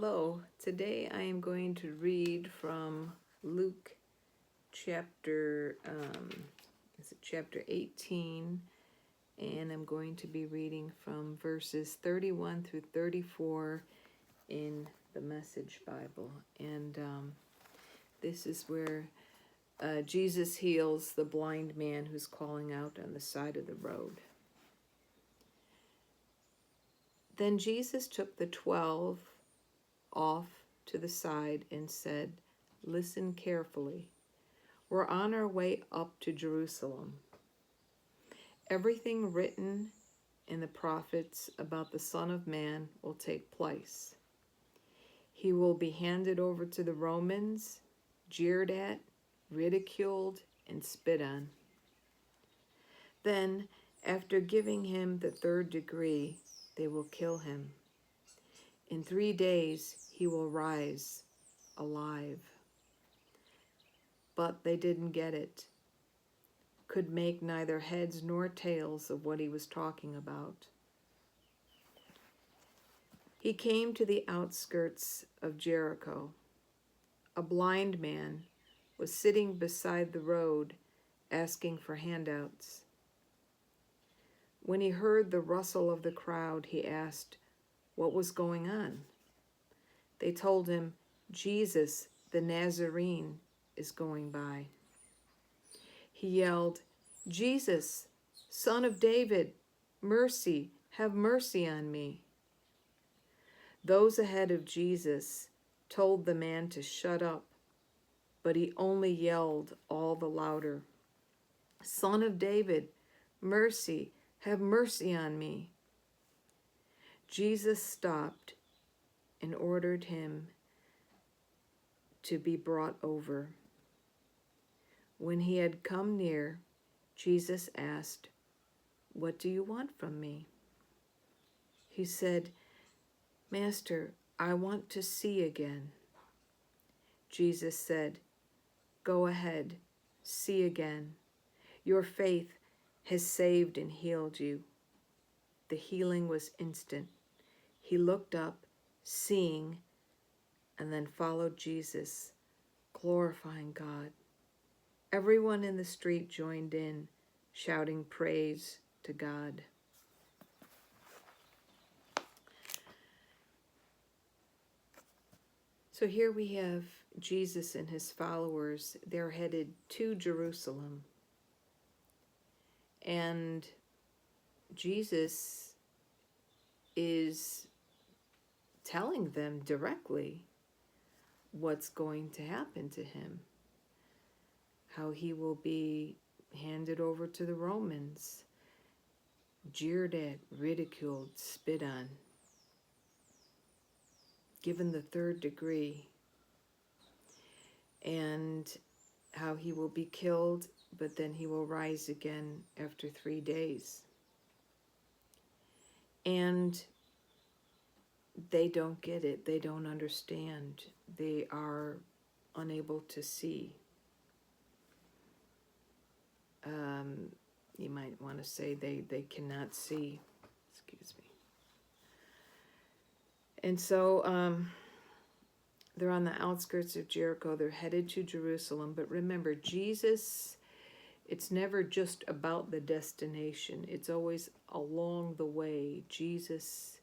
Hello, today I am going to read from Luke chapter 18, and I'm going to be reading from verses 31 through 34 in the Message Bible. And this is where Jesus heals the blind man who's calling out on the side of the road. Then Jesus took the 12 off to the side and said, "Listen carefully. We're on our way up to Jerusalem. Everything written in the prophets about the Son of Man will take place. He will be handed over to the Romans, jeered at, ridiculed, and spit on. Then, after giving him the third degree, they will kill him. In 3 days, he will rise alive." But they didn't get it, could make neither heads nor tails of what he was talking about. He came to the outskirts of Jericho. A blind man was sitting beside the road asking for handouts. When he heard the rustle of the crowd, he asked what was going on. They told him, "Jesus, the Nazarene, is going by." He yelled, "Jesus, Son of David, have mercy on me." Those ahead of Jesus told the man to shut up, but he only yelled all the louder, "Son of David, have mercy on me." Jesus stopped and ordered him to be brought over. When he had come near, Jesus asked, "What do you want from me?" He said, "Master, I want to see again." Jesus said, "Go ahead, see again. Your faith has saved and healed you." The healing was instant. He looked up, seeing, and then followed Jesus, glorifying God. Everyone in the street joined in, shouting praise to God. So here we have Jesus and his followers. They're headed to Jerusalem. And Jesus is telling them directly what's going to happen to him, how he will be handed over to the Romans, jeered at, ridiculed, spit on, given the third degree, and how he will be killed, but then he will rise again after 3 days. And they don't get it. They don't understand. They are unable to see. You might want to say they cannot see. Excuse me. And so they're on the outskirts of Jericho. They're headed to Jerusalem. But remember, Jesus, it's never just about the destination. It's always along the way. Jesus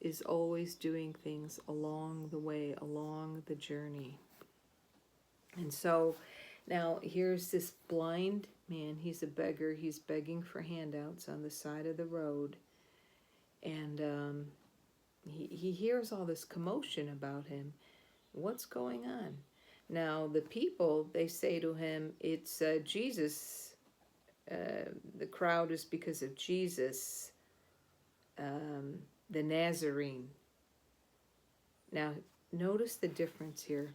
is always doing things along the way, along the journey. And so now here's this blind man. He's a beggar. He's begging for handouts on the side of the road. And he hears all this commotion about him. What's going on? Now the people, they say to him, it's Jesus. The crowd is because of Jesus, the Nazarene. Now notice the difference here.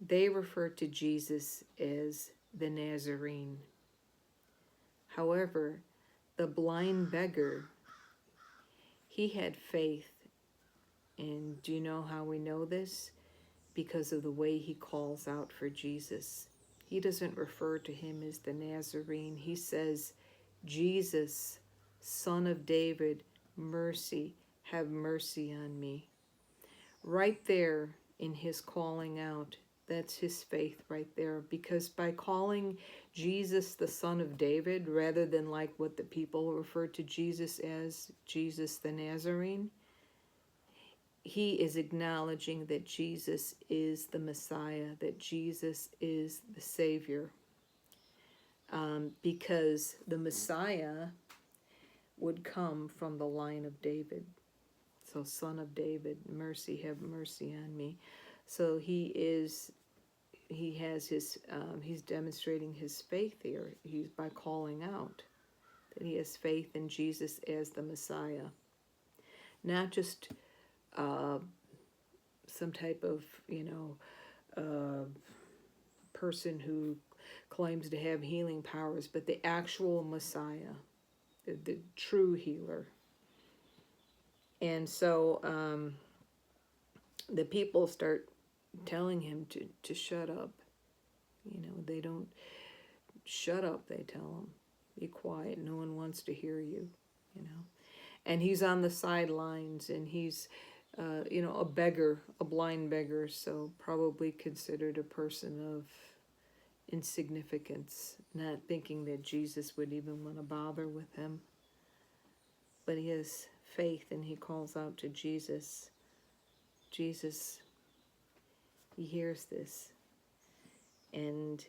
They refer to Jesus as the Nazarene. However, the blind beggar, he had faith. And do you know how we know this? Because of the way he calls out for Jesus. He doesn't refer to him as the Nazarene. He says, "Jesus, Son of David, have mercy on me." right there in his calling out, that's his faith right there. Because by calling Jesus the Son of David, rather than like what the people refer to Jesus as, Jesus the Nazarene, he is acknowledging that Jesus is the Messiah, that Jesus is the Savior. Because the Messiah would come from the line of David. So, Son of David, mercy, have mercy on me. So he's demonstrating his faith here. He's by calling out that he has faith in Jesus as the Messiah, not just some type of person who claims to have healing powers, but the actual Messiah, the true healer. And so the people start telling him to shut up. They don't shut up, they tell him. Be quiet, no one wants to hear you, And he's on the sidelines, and he's, a beggar, a blind beggar, so probably considered a person of insignificance, not thinking that Jesus would even want to bother with him. But he has faith, and he calls out to Jesus. Jesus, he hears this, and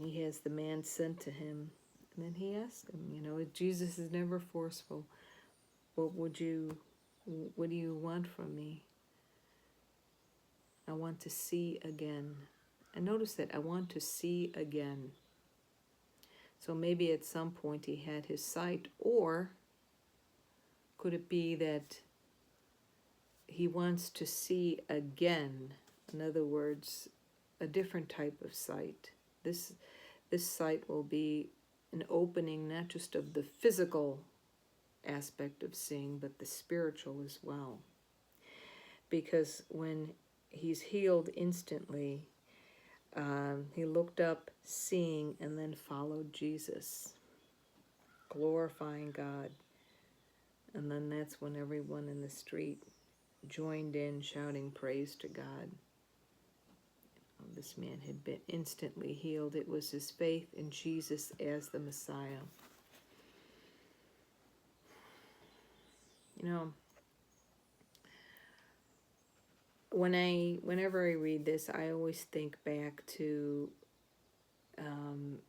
he has the man sent to him. And then he asks him, Jesus is never forceful. What do you want from me? I want to see again. And notice that I want to see again. So maybe at some point he had his sight, or could it be that he wants to see again? In other words, a different type of sight. This sight will be an opening not just of the physical aspect of seeing, but the spiritual as well. Because when he's healed instantly, he looked up, seeing, and then followed Jesus, glorifying God. And then that's when everyone in the street joined in, shouting praise to God. This man had been instantly healed. It was his faith in Jesus as the Messiah. Whenever I read this, I always think back to, and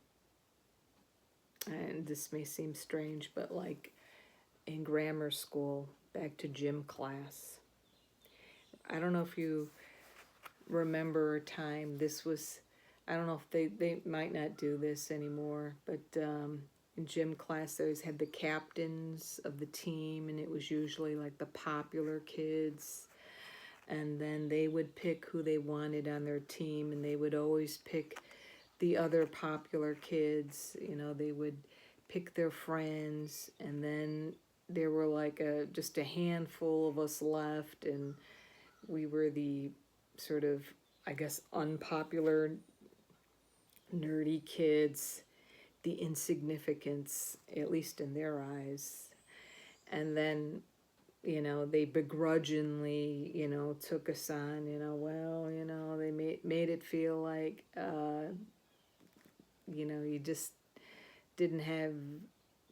this may seem strange, but like in grammar school, back to gym class. I don't know if you remember a time, I don't know if they might not do this anymore, but in gym class they always had the captains of the team, and it was usually like the popular kids, and then they would pick who they wanted on their team, and they would always pick the other popular kids. They would pick their friends, and then there were like just a handful of us left, and we were the sort of, I guess, unpopular, nerdy kids, the insignificance, at least in their eyes. And then, they begrudgingly, took us on, they made it feel like, you just didn't have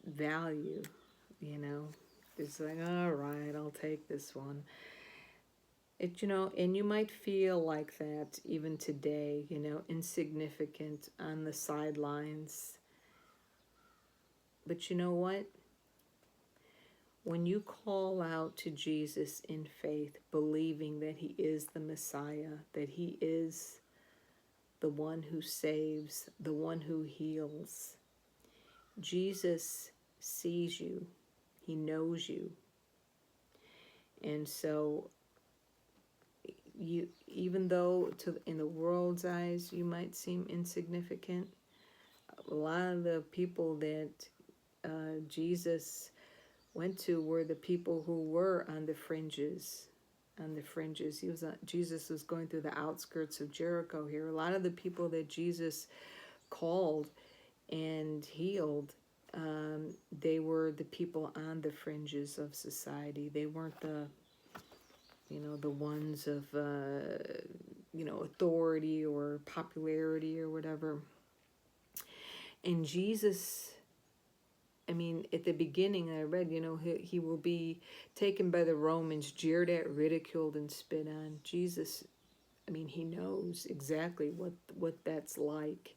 value, It's like, all right, I'll take this one. And you might feel like that even today, insignificant on the sidelines. But you know what? When you call out to Jesus in faith, believing that he is the Messiah, that he is the one who saves, the one who heals, Jesus sees you. He knows you. And so even though in the world's eyes you might seem insignificant, a lot of the people that Jesus went to were the people who were on the fringes. Jesus was going through the outskirts of Jericho here. A lot of the people that Jesus called and healed, they were the people on the fringes of society. They weren't the the ones of, authority or popularity or whatever. And Jesus, at the beginning I read, he will be taken by the Romans, jeered at, ridiculed, and spit on. Jesus, he knows exactly what that's like.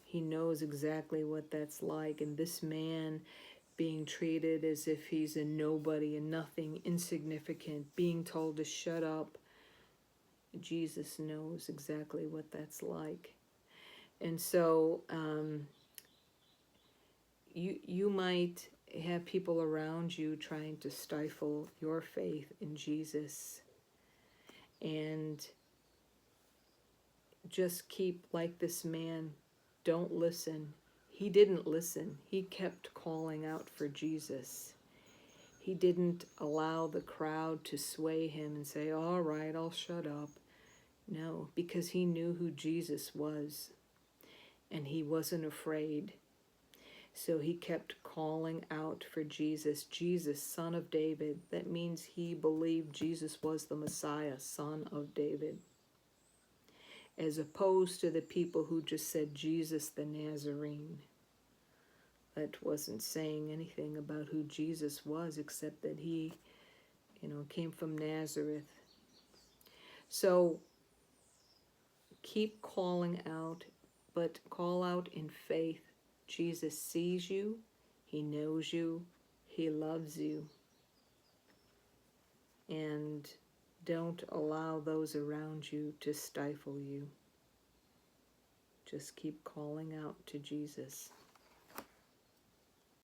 He knows exactly what that's like. And this man being treated as if he's a nobody, a nothing, insignificant, being told to shut up, Jesus knows exactly what that's like. And so you might have people around you trying to stifle your faith in Jesus, and just keep like this man. Don't listen. He didn't listen. He kept calling out for Jesus. He didn't allow the crowd to sway him and say, all right, I'll shut up. No, because he knew who Jesus was, and he wasn't afraid. So he kept calling out for Jesus, Jesus, Son of David. That means he believed Jesus was the Messiah, Son of David. As opposed to the people who just said Jesus the Nazarene. That wasn't saying anything about who Jesus was, except that he, came from Nazareth. So keep calling out, but call out in faith. Jesus sees you, he knows you, he loves you. And don't allow those around you to stifle you. Just keep calling out to Jesus.